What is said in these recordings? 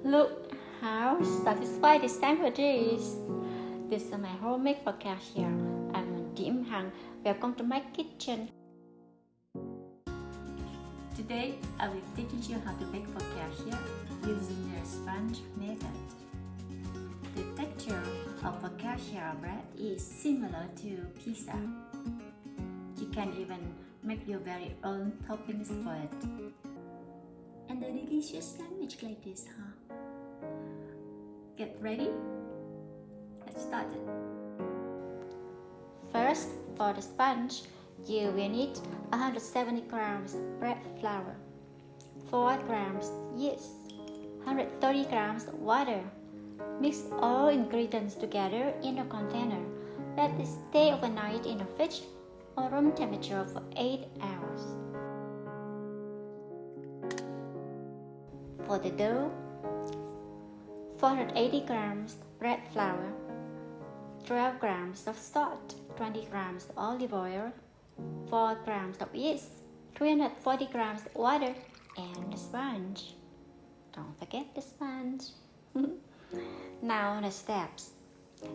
Look how satisfied the sandwich is. This is my homemade focaccia. I'm Dim Hằng. Welcome to my kitchen. Today I will teach you how to make focaccia using the sponge method. The texture of focaccia bread is similar to pizza. You can even make your very own toppings for it. And a delicious sandwich like this, huh? Get ready? Let's start it. First, for the sponge, you will need 170 grams bread flour, 4 grams yeast, 130 grams water. Mix all ingredients together in a container. Let it stay overnight in the fridge or room temperature for 8 hours. For the dough, 480 grams bread flour, 12 grams of salt, 20 grams olive oil, 4 grams of yeast, 340 grams water, and the sponge. Don't forget the sponge. Now the steps.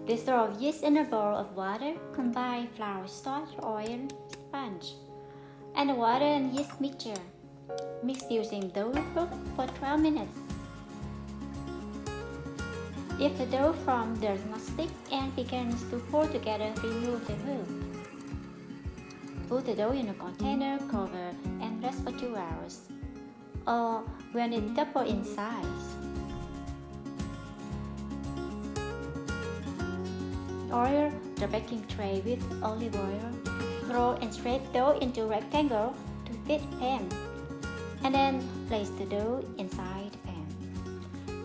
Dissolve yeast in a bowl of water. Combine flour, salt, oil, sponge, and the water and yeast mixture. Mix using dough hook for 12 minutes. If the dough form does not stick and begins to pour together, remove the hook. Put the dough in a container, cover, and rest for 2 hours, or when it doubles in size. Oil the baking tray with olive oil. Roll and spread dough into rectangle to fit pan, and then place the dough inside the pan.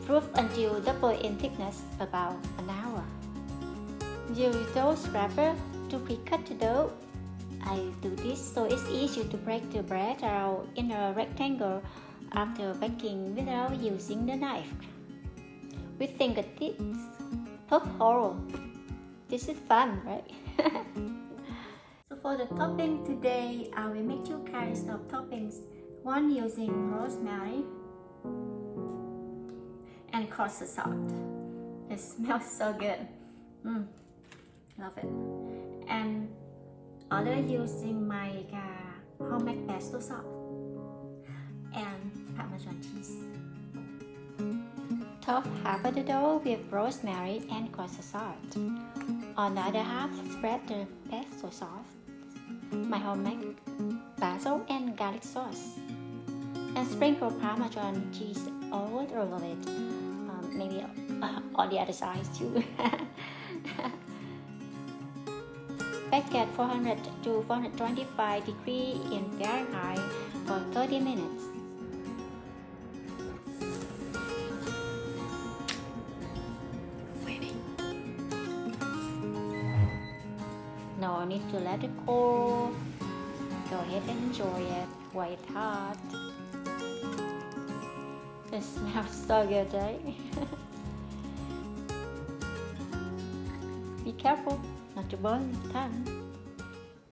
Proof until double in thickness, about an hour. Use dough scraper to pre-cut the dough. I do this so it's easier to break the bread out in a rectangle after baking without using the knife. With fingertips, poke hole. This is fun, right? So for the topping today, I will make 2 kinds of toppings. One using rosemary and coarse salt. It smells so good. Love it. And other using my homemade pesto sauce and Parmesan cheese. Top half of the dough with rosemary and coarse salt. On the other half, spread the pesto sauce, my homemade basil and garlic sauce, and sprinkle Parmesan cheese all over it. Maybe on the other side too. Bake at 400 to 425 degrees in Fahrenheit for 30 minutes. No need to let it cool. Go ahead and enjoy it while it's hot. It smells so good, right? Be careful not to burn your tongue.